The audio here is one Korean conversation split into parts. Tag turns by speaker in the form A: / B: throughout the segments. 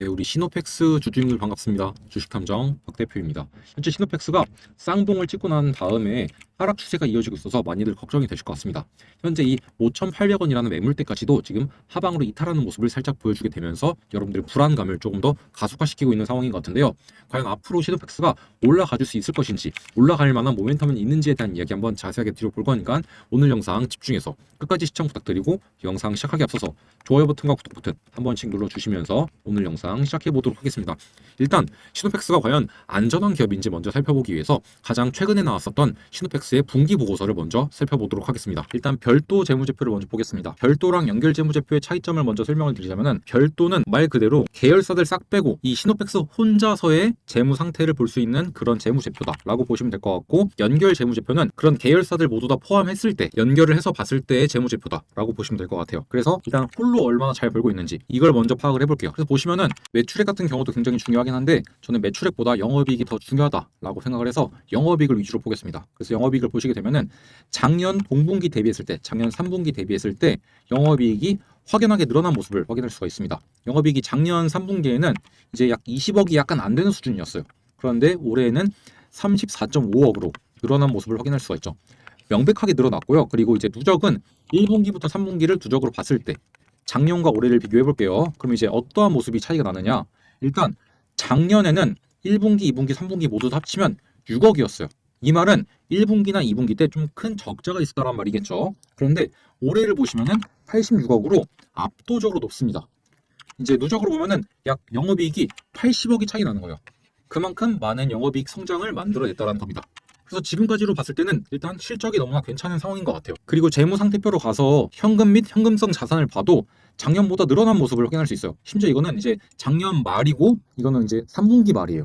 A: 네, 우리 시노펙스 주주님들 반갑습니다. 주식탐정 박 대표입니다. 현재 시노펙스가 쌍봉을 찍고 난 다음에 하락 추세가 이어지고 있어서 많이들 걱정이 되실 것 같습니다. 현재 이 5,800원이라는 매물대까지도 지금 하방으로 이탈하는 모습을 살짝 보여주게 되면서 여러분들의 불안감을 조금 더 가속화시키고 있는 상황인 것 같은데요. 과연 앞으로 시노펙스가 올라가줄 수 있을 것인지, 올라갈 만한 모멘텀은 있는지에 대한 이야기 한번 자세하게 드려볼 거니까 오늘 영상 집중해서 끝까지 시청 부탁드리고 영상 시작하기 앞서서 좋아요 버튼과 구독 버튼 한 번씩 눌러주시면서 오늘 영상 시작해 보도록 하겠습니다. 일단 시노펙스가 과연 안전한 기업인지 먼저 살펴보기 위해서 가장 최근에 나왔었던 시노펙스의 분기 보고서를 먼저 살펴보도록 하겠습니다. 일단 별도 재무제표를 먼저 보겠습니다. 별도랑 연결 재무제표의 차이점을 먼저 설명을 드리자면은, 별도는 말 그대로 계열사들 싹 빼고 이 시노펙스 혼자서의 재무 상태를 볼 수 있는 그런 재무제표다라고 보시면 될 것 같고, 연결 재무제표는 그런 계열사들 모두 다 포함했을 때 연결을 해서 봤을 때의 재무제표다라고 보시면 될 것 같아요. 그래서 일단 홀로 얼마나 잘 벌고 있는지 이걸 먼저 파악을 해볼게요. 그래서 보시면은 매출액 같은 경우도 굉장히 중요하긴 한데, 저는 매출액보다 영업이익이 더 중요하다라고 생각을 해서 영업이익을 위주로 보겠습니다. 그래서 영업이익을 보시게 되면은 작년 동분기 대비했을 때, 작년 3분기 대비했을 때 영업이익이 확연하게 늘어난 모습을 확인할 수가 있습니다. 영업이익이 작년 3분기에는 이제 약 20억이 약간 안 되는 수준이었어요. 그런데 올해에는 34.5억으로 늘어난 모습을 확인할 수가 있죠. 명백하게 늘어났고요. 그리고 이제 누적은 1분기부터 3분기를 누적으로 봤을 때 작년과 올해를 비교해 볼게요. 그럼 이제 어떠한 모습이 차이가 나느냐? 일단 작년에는 1분기, 2분기, 3분기 모두 다 합치면 6억이었어요. 이 말은 1분기나 2분기 때 좀 큰 적자가 있었다는 말이겠죠. 그런데 올해를 보시면은 86억으로 압도적으로 높습니다. 이제 누적으로 보면은 약 영업이익이 80억이 차이 나는 거예요. 그만큼 많은 영업이익 성장을 만들어냈다는 겁니다. 그래서 지금까지로 봤을 때는 일단 실적이 너무나 괜찮은 상황인 것 같아요. 그리고 재무 상태표로 가서 현금 및 현금성 자산을 봐도 작년보다 늘어난 모습을 확인할 수 있어요. 심지어 이거는 이제 작년 말이고 이거는 이제 3분기 말이에요.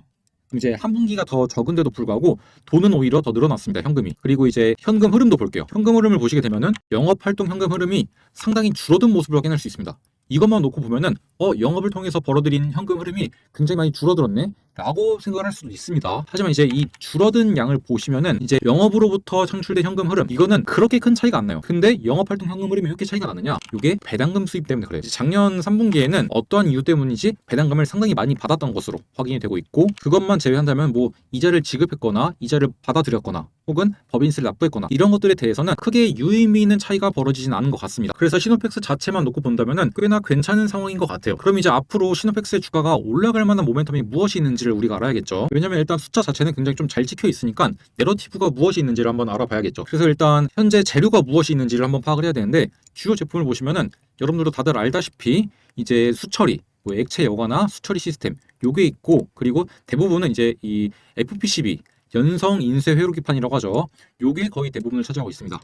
A: 이제 한 분기가 더 적은데도 불구하고 돈은 오히려 더 늘어났습니다. 현금이. 그리고 이제 현금 흐름도 볼게요. 현금 흐름을 보시게 되면은 영업활동 현금 흐름이 상당히 줄어든 모습을 확인할 수 있습니다. 이것만 놓고 보면은 영업을 통해서 벌어들인 현금 흐름이 굉장히 많이 줄어들었네 라고 생각을 할 수도 있습니다. 하지만 이제 이 줄어든 양을 보시면은 이제 영업으로부터 창출된 현금 흐름, 이거는 그렇게 큰 차이가 안 나요. 근데 영업활동 현금 흐름이 왜 이렇게 차이가 나느냐, 이게 배당금 수입 때문에 그래요. 작년 3분기에는 어떠한 이유 때문인지 배당금을 상당히 많이 받았던 것으로 확인이 되고 있고, 그것만 제외한다면 뭐 이자를 지급했거나 이자를 받아들였거나 혹은 법인세를 납부했거나 이런 것들에 대해서는 크게 유의미 있는 차이가 벌어지진 않은 것 같습니다. 그래서 시노펙스 자체만 놓고 본다면은 꽤나 괜찮은 상황인 것 같아요. 그럼 이제 앞으로 시노펙스의 주가가 올라갈 만한 모멘텀이 무엇이 있는지를 우리가 알아야겠죠. 왜냐면 일단 숫자 자체는 굉장히 좀 잘 찍혀 있으니까 내러티브가 무엇이 있는지를 한번 알아봐야겠죠. 그래서 일단 현재 재료가 무엇이 있는지를 한번 파악을 해야 되는데, 주요 제품을 보시면은 여러분들도 다들 알다시피 이제 수처리, 뭐 액체 여과나 수처리 시스템 요게 있고, 그리고 대부분은 이제 이 FPCB 연성 인쇄 회로기판이라고 하죠. 요게 거의 대부분을 차지하고 있습니다.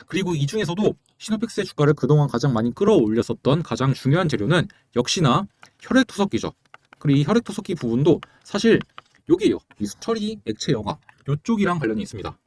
A: 그리고 이 중에서도 시노펙스의 주가를 그동안 가장 많이 끌어올렸었던 가장 중요한 재료는 역시나 혈액투석기죠. 그리고 이 혈액투석기 부분도 사실 여기에요. 이 수처리 액체 여과 요쪽이랑 관련이 있습니다.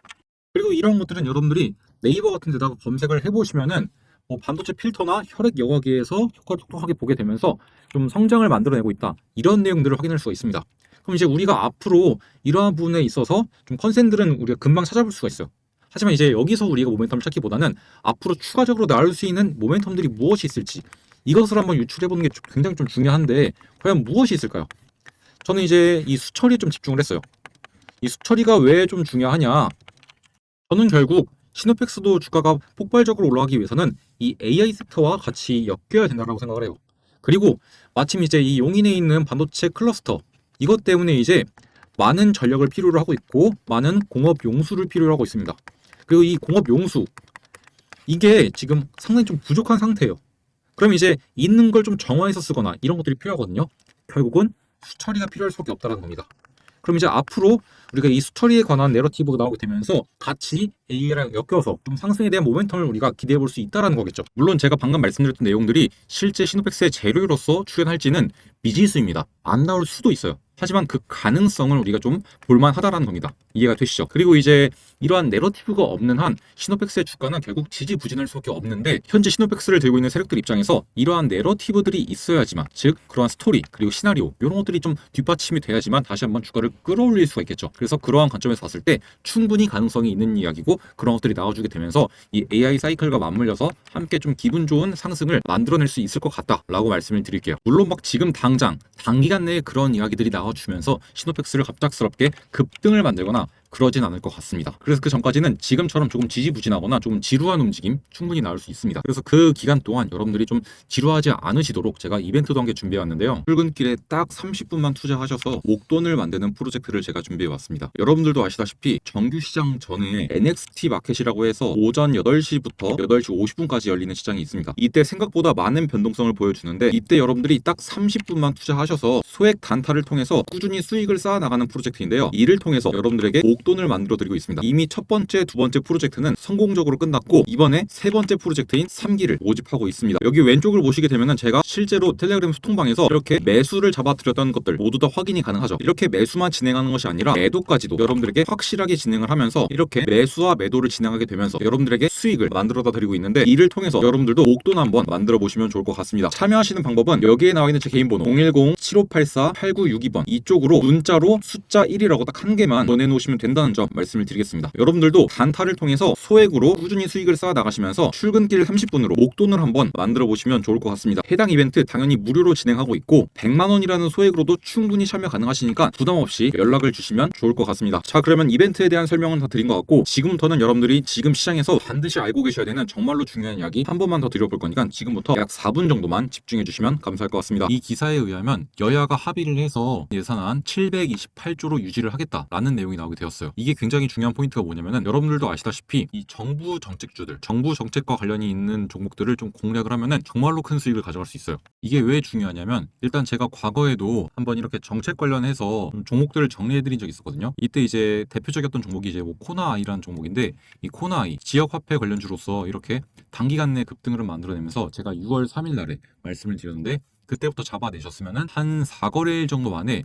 A: 그리고 이런 것들은 여러분들이 네이버 같은 데다가 검색을 해보시면은 뭐 반도체 필터나 혈액 여과기에서 효과를 톡톡하게 보게 되면서 좀 성장을 만들어내고 있다, 이런 내용들을 확인할 수가 있습니다. 그럼 이제 우리가 앞으로 이러한 부분에 있어서 좀 컨센들은 우리가 금방 찾아볼 수가 있어요. 하지만 이제 여기서 우리가 모멘텀을 찾기보다는 앞으로 추가적으로 나올 수 있는 모멘텀들이 무엇이 있을지 이것을 한번 유출해보는 게 굉장히 좀 중요한데, 과연 무엇이 있을까요? 저는 이제 이 수처리에 좀 집중을 했어요. 이 수처리가 왜 좀 중요하냐, 저는 결국 시노펙스도 주가가 폭발적으로 올라가기 위해서는 이 AI 섹터와 같이 엮여야 된다고 생각을 해요. 그리고 마침 이제 이 용인에 있는 반도체 클러스터, 이것 때문에 이제 많은 전력을 필요로 하고 있고 많은 공업 용수를 필요로 하고 있습니다. 그리고 이 공업 용수, 이게 지금 상당히 좀 부족한 상태예요. 그럼 이제 있는 걸 좀 정화해서 쓰거나 이런 것들이 필요하거든요. 결국은 수처리가 필요할 수밖에 없다는 겁니다. 그럼 이제 앞으로 우리가 이 수처리에 관한 내러티브가 나오게 되면서 같이 AI랑 엮여서 좀 상승에 대한 모멘텀을 우리가 기대해 볼 수 있다는 거겠죠. 물론 제가 방금 말씀드렸던 내용들이 실제 시노펙스의 재료로서 출연할지는 미지수입니다. 안 나올 수도 있어요. 하지만 그 가능성을 우리가 좀 볼만하다라는 겁니다. 이해가 되시죠? 그리고 이제 이러한 내러티브가 없는 한 시노펙스의 주가는 결국 지지부진할 수밖에 없는데, 현재 시노펙스를 들고 있는 세력들 입장에서 이러한 내러티브들이 있어야지만, 즉 그러한 스토리 그리고 시나리오 이런 것들이 좀 뒷받침이 돼야지만 다시 한번 주가를 끌어올릴 수가 있겠죠. 그래서 그러한 관점에서 봤을 때 충분히 가능성이 있는 이야기고, 그런 것들이 나와주게 되면서 이 AI 사이클과 맞물려서 함께 좀 기분 좋은 상승을 만들어낼 수 있을 것 같다라고 말씀을 드릴게요. 물론 막 지금 당장 단기간 내에 그런 이야기들이 나와주면서 시노펙스를 갑작스럽게 급등을 만들거나 그러진 않을 것 같습니다. 그래서 그 전까지는 지금처럼 조금 지지부진하거나 조금 지루한 움직임 충분히 나올 수 있습니다. 그래서 그 기간 동안 여러분들이 좀 지루하지 않으시도록 제가 이벤트도 한 개 준비해 왔는데요. 출근길에 딱 30분만 투자하셔서 목돈을 만드는 프로젝트를 제가 준비해 왔습니다. 여러분들도 아시다시피 정규 시장 전에 NXT 마켓이라고 해서 오전 8시부터 8시 50분까지 열리는 시장이 있습니다. 이때 생각보다 많은 변동성을 보여주는데, 이때 여러분들이 딱 30분만 투자하셔서 소액 단타를 통해서 꾸준히 수익을 쌓아 나가는 프로젝트인데요. 이를 통해서 여러분들에게 목돈을 만들어 드리고 있습니다. 이미 첫 번째, 두 번째 프로젝트는 성공적으로 끝났고, 이번에 세 번째 프로젝트인 3기를 모집하고 있습니다. 여기 왼쪽을 보시게 되면은 제가 실제로 텔레그램 소통방에서 이렇게 매수를 잡아드렸던 것들 모두 다 확인이 가능하죠. 이렇게 매수만 진행하는 것이 아니라 매도까지도 여러분들에게 확실하게 진행을 하면서 이렇게 매수와 매도를 진행하게 되면서 여러분들에게 수익을 만들어다 드리고 있는데, 이를 통해서 여러분들도 목돈 한번 만들어 보시면 좋을 것 같습니다. 참여하시는 방법은 여기에 나와 있는 제 개인 번호 010-7584-8962번 이쪽으로 문자로 숫자 1이라고 딱 한 개만 보내놓으시면 된다는 점 말씀을 드리겠습니다. 여러분들도 단타를 통해서 소액으로 꾸준히 수익을 쌓아 나가시면서 출근길 30분으로 목돈을 한번 만들어 보시면 좋을 것 같습니다. 해당 이벤트 당연히 무료로 진행하고 있고 100만 원이라는 소액으로도 충분히 참여 가능하시니까 부담 없이 연락을 주시면 좋을 것 같습니다. 자, 그러면 이벤트에 대한 설명은 다 드린 것 같고, 지금부터는 여러분들이 지금 시장에서 반드시 알고 계셔야 되는 정말로 중요한 이야기 한 번만 더 드려볼 거니까 지금부터 약 4분 정도만 집중해 주시면 감사할 것 같습니다. 이 기사에 의하면 여야가 합의를 해서 예산안 728조로 유지를 하겠다라는 내용이 나오게 되었어요. 이게 굉장히 중요한 포인트가 뭐냐면은, 여러분들도 아시다시피 이 정부 정책주들, 정부 정책과 관련이 있는 종목들을 좀 공략을 하면은 정말로 큰 수익을 가져갈 수 있어요. 이게 왜 중요하냐면, 일단 제가 과거에도 한번 이렇게 정책 관련해서 종목들을 정리해드린 적이 있었거든요. 이때 이제 대표적이었던 종목이 이제 뭐 코나아이라는 종목인데, 이 코나아이 지역화폐 관련주로서 이렇게 단기간 내 급등을 만들어내면서 제가 6월 3일 날에 말씀을 드렸는데, 그때부터 잡아내셨으면은 한 4거래일 정도 만에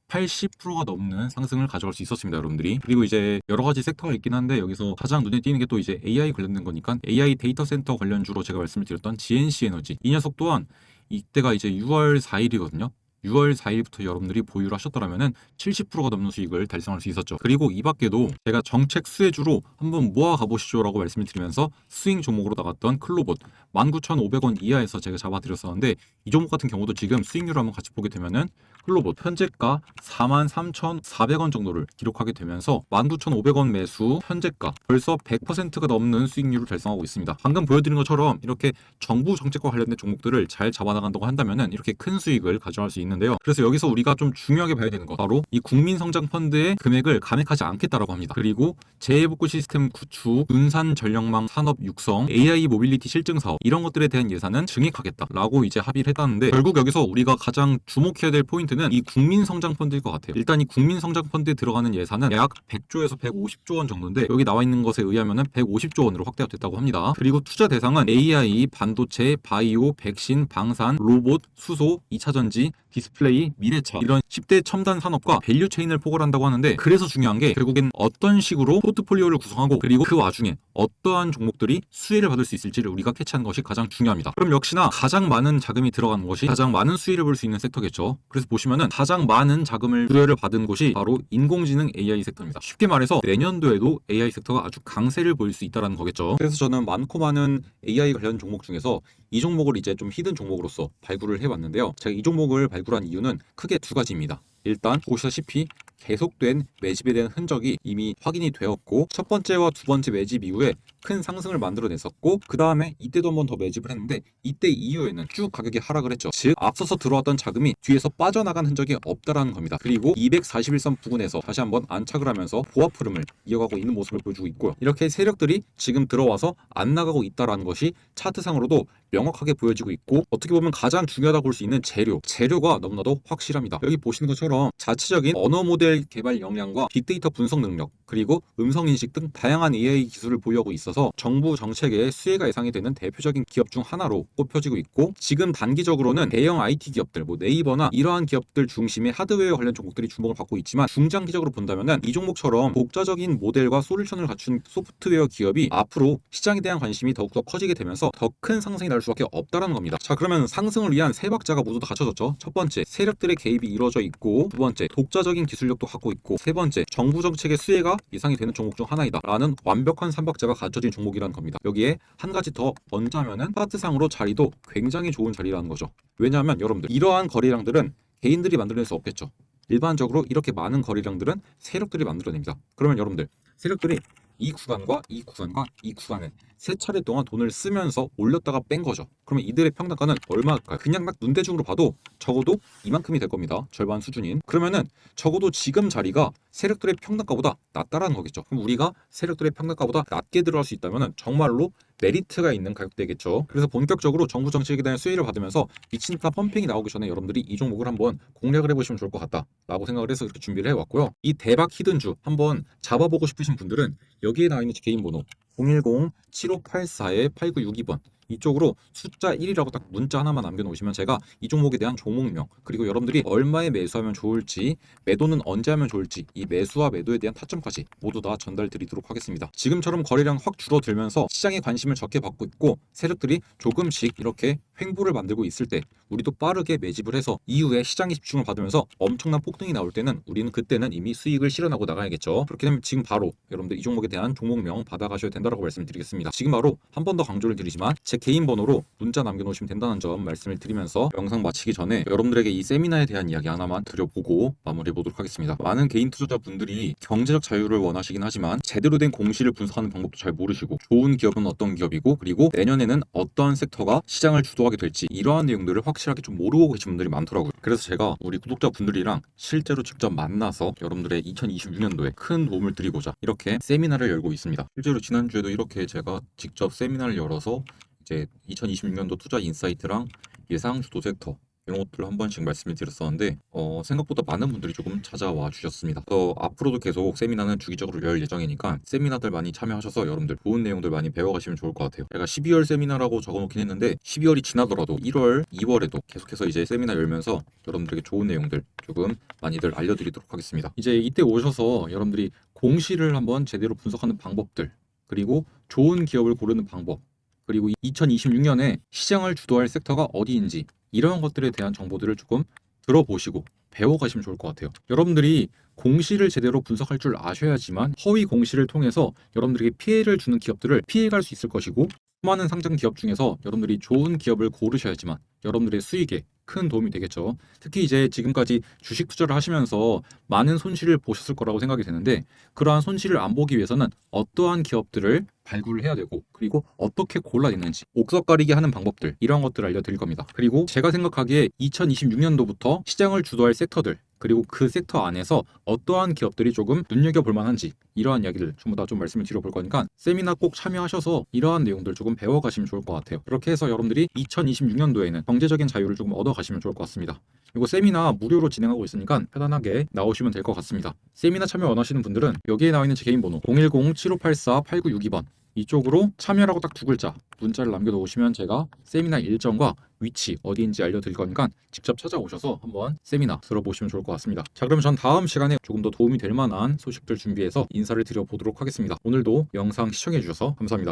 A: 80%가 넘는 상승을 가져갈 수 있었습니다, 여러분들이. 그리고 이제 여러 가지 섹터가 있긴 한데, 여기서 가장 눈에 띄는 게 또 이제 AI 관련된 거니까 AI 데이터 센터 관련주로 제가 말씀을 드렸던 GNC 에너지, 이 녀석 또한 이때가 이제 6월 4일이거든요. 6월 4일부터 여러분들이 보유를 하셨더라면은 70%가 넘는 수익을 달성할 수 있었죠. 그리고 이 밖에도 제가 정책 수혜주로 한번 모아 가보시죠라고 말씀을 드리면서 스윙 종목으로 나갔던 클로봇 19,500원 이하에서 제가 잡아드렸었는데, 이 종목 같은 경우도 지금 수익률을 한번 같이 보게 되면은 클로봇 현재가 43,400원 정도를 기록하게 되면서 19,500원 매수, 현재가 벌써 100%가 넘는 수익률을 달성하고 있습니다. 방금 보여드린 것처럼 이렇게 정부 정책과 관련된 종목들을 잘 잡아나간다고 한다면은 이렇게 큰 수익을 가져갈 수 있는데요. 그래서 여기서 우리가 좀 중요하게 봐야 되는 것, 바로 이 국민성장펀드의 금액을 감액하지 않겠다라고 합니다. 그리고 재해복구 시스템 구축, 분산 전력망 산업 육성, AI 모빌리티 실증 사업, 이런 것들에 대한 예산은 증액하겠다라고 이제 합의를 했다는데, 결국 여기서 우리가 가장 주목해야 될 포인트는 이 국민성장펀드일 것 같아요. 일단 이 국민성장펀드에 들어가는 예산은 약 100조에서 150조 원 정도인데, 여기 나와 있는 것에 의하면은 150조 원으로 확대가 됐다고 합니다. 그리고 투자 대상은 AI, 반도체, 바이오, 백신, 방산, 로봇, 수소, 2차전지, 디스플레이, 미래차, 이런 10대 첨단 산업과 밸류 체인을 포괄한다고 하는데, 그래서 중요한 게 결국엔 어떤 식으로 포트폴리오를 구성하고, 그리고 그 와중에 어떠한 종목들이 수혜를 받을 수 있을지를 우리가 캐치하는 것이 가장 중요합니다. 그럼 역시나 가장 많은 자금이 들어가는 것이 가장 많은 수혜를 볼 수 있는 섹터겠죠. 그래서 보시면은 가장 많은 자금을 수혜를 받은 곳이 바로 인공지능 AI 섹터입니다. 쉽게 말해서 내년도에도 AI 섹터가 아주 강세를 보일 수 있다는 거겠죠. 그래서 저는 많고 많은 AI 관련 종목 중에서 이 종목을 이제 좀 히든 종목으로서 발굴을 해봤는데요. 제가 이 종목을 발굴한 이유는 크게 두 가지입니다. 일단 보시다시피 계속된 매집에 대한 흔적이 이미 확인이 되었고, 첫 번째와 두 번째 매집 이후에 큰 상승을 만들어냈었고, 그 다음에 이때도 한 번 더 매집을 했는데, 이때 이후에는 쭉 가격이 하락을 했죠. 즉 앞서서 들어왔던 자금이 뒤에서 빠져나간 흔적이 없다라는 겁니다. 그리고 241선 부근에서 다시 한번 안착을 하면서 보합 흐름을 이어가고 있는 모습을 보여주고 있고요. 이렇게 세력들이 지금 들어와서 안 나가고 있다라는 것이 차트상으로도 명확하게 보여지고 있고, 어떻게 보면 가장 중요하다고 볼 수 있는 재료가 너무나도 확실합니다. 여기 보시는 것처럼 자체적인 언어 모델 개발 역량과 빅데이터 분석 능력, 그리고 음성인식 등 다양한 AI 기술을 보유하고 있어서 정부 정책에 수혜가 예상이 되는 대표적인 기업 중 하나로 꼽혀지고 있고, 지금 단기적으로는 대형 IT 기업들, 네이버나 이러한 기업들 중심의 하드웨어 관련 종목들이 주목을 받고 있지만, 중장기적으로 본다면은 이 종목처럼 독자적인 모델과 솔루션을 갖춘 소프트웨어 기업이 앞으로 시장에 대한 관심이 더욱더 커지게 되면서 더 큰 상승이 날 수밖에 없다라는 겁니다. 자, 그러면 상승을 위한 세 박자가 모두 다 갖춰졌죠. 첫 번째, 세력들의 개입이 이루어져 있고, 두 번째, 독자적인 기술력도 갖고 있고, 세 번째, 정부 정책의 수혜가 예상이 되는 종목 중 하나이다 라는 완벽한 삼박자가 갖춰진 종목이라는 겁니다. 여기에 한 가지 더 얹자면은 차트상으로 자리도 굉장히 좋은 자리라는 거죠. 왜냐하면 여러분들, 이러한 거래량들은 개인들이 만들어낼 수 없겠죠. 일반적으로 이렇게 많은 거래량들은 세력들이 만들어냅니다. 그러면 여러분들, 세력들이 이 구간과 이 구간과 이 구간에 세 차례 동안 돈을 쓰면서 올렸다가 뺀 거죠. 그러면 이들의 평단가는 얼마일까요? 그냥 딱 눈대중으로 봐도 적어도 이만큼이 될 겁니다. 절반 수준인. 그러면은 적어도 지금 자리가 세력들의 평단가보다 낮다라는 거겠죠. 그럼 우리가 세력들의 평단가보다 낮게 들어갈 수 있다면은 정말로 메리트가 있는 가격대겠죠. 그래서 본격적으로 정부 정책에 대한 수혜를 받으면서 미친 듯한 펌핑이 나오기 전에 여러분들이 이 종목을 한번 공략을 해보시면 좋을 것 같다라고 생각을 해서 이렇게 준비를 해왔고요. 이 대박 히든주 한번 잡아보고 싶으신 분들은 여기에 나와 있는 제 개인 번호 010-7584-8962번 이쪽으로 숫자 1이라고 딱 문자 하나만 남겨놓으시면 제가 이 종목에 대한 종목명, 그리고 여러분들이 얼마에 매수하면 좋을지, 매도는 언제 하면 좋을지, 이 매수와 매도에 대한 타점까지 모두 다 전달 드리도록 하겠습니다. 지금처럼 거래량 확 줄어들면서 시장에 관심을 적게 받고 있고 세력들이 조금씩 이렇게 횡보를 만들고 있을 때 우리도 빠르게 매집을 해서 이후에 시장에 집중을 받으면서 엄청난 폭등이 나올 때는 우리는 그때는 이미 수익을 실현하고 나가야겠죠. 그렇게 되면 지금 바로 여러분들 이 종목에 대한 종목명 받아가셔야 된다고 말씀드리겠습니다. 지금 바로 한 번 더 강조를 드리지만 제 개인 번호로 문자 남겨놓으시면 된다는 점 말씀을 드리면서 영상 마치기 전에 여러분들에게 이 세미나에 대한 이야기 하나만 드려보고 마무리해 보도록 하겠습니다. 많은 개인 투자자분들이 경제적 자유를 원하시긴 하지만 제대로 된 공시를 분석하는 방법도 잘 모르시고, 좋은 기업은 어떤 기업이고, 그리고 내년에는 어떠한 섹터가 시장을 주도하게 될지 이러한 내용들을 확실하게 좀 모르고 계신 분들이 많더라고요. 그래서 제가 우리 구독자분들이랑 실제로 직접 만나서 여러분들의 2026년도에 큰 도움을 드리고자 이렇게 세미나를 열고 있습니다. 실제로 지난주에도 이렇게 제가 직접 세미나를 열어서 이제 2026년도 투자 인사이트랑 예상 주도 섹터 이런 것들을 한 번씩 말씀을 드렸었는데 생각보다 많은 분들이 조금 찾아와 주셨습니다. 그래서 앞으로도 계속 세미나는 주기적으로 열 예정이니까 세미나들 많이 참여하셔서 여러분들 좋은 내용들 많이 배워가시면 좋을 것 같아요. 제가 12월 세미나라고 적어놓긴 했는데 12월이 지나더라도 1월, 2월에도 계속해서 이제 세미나 열면서 여러분들에게 좋은 내용들 조금 많이들 알려드리도록 하겠습니다. 이제 이때 오셔서 여러분들이 공시를 한번 제대로 분석하는 방법들, 그리고 좋은 기업을 고르는 방법, 그리고 2026년에 시장을 주도할 섹터가 어디인지 이런 것들에 대한 정보들을 조금 들어보시고 배워가시면 좋을 것 같아요. 여러분들이 공시를 제대로 분석할 줄 아셔야지만 허위 공시를 통해서 여러분들에게 피해를 주는 기업들을 피해갈 수 있을 것이고, 수많은 상장 기업 중에서 여러분들이 좋은 기업을 고르셔야지만 여러분들의 수익에 큰 도움이 되겠죠. 특히 이제 지금까지 주식 투자를 하시면서 많은 손실을 보셨을 거라고 생각이 되는데, 그러한 손실을 안 보기 위해서는 어떠한 기업들을 발굴을 해야 되고, 그리고 어떻게 골라냈는지 옥석 가리기 하는 방법들, 이런 것들을 알려드릴 겁니다. 그리고 제가 생각하기에 2026년도부터 시장을 주도할 섹터들, 그리고 그 섹터 안에서 어떠한 기업들이 조금 눈여겨볼 만한지 이러한 이야기를 전부 다 좀 말씀을 드려볼 거니까 세미나 꼭 참여하셔서 이러한 내용들 조금 배워가시면 좋을 것 같아요. 그렇게 해서 여러분들이 2026년도에는 경제적인 자유를 조금 얻어가시면 좋을 것 같습니다. 이거 세미나 무료로 진행하고 있으니까 편안하게 나오시면 될 것 같습니다. 세미나 참여 원하시는 분들은 여기에 나와 있는 제 개인 번호 010-7584-8962번 이쪽으로 참여라고 딱 두 글자 문자를 남겨놓으시면 제가 세미나 일정과 위치 어디인지 알려드릴 거니까 직접 찾아오셔서 한번 세미나 들어보시면 좋을 것 같습니다. 자, 그러면 전 다음 시간에 조금 더 도움이 될 만한 소식들 준비해서 인사를 드려보도록 하겠습니다. 오늘도 영상 시청해 주셔서 감사합니다.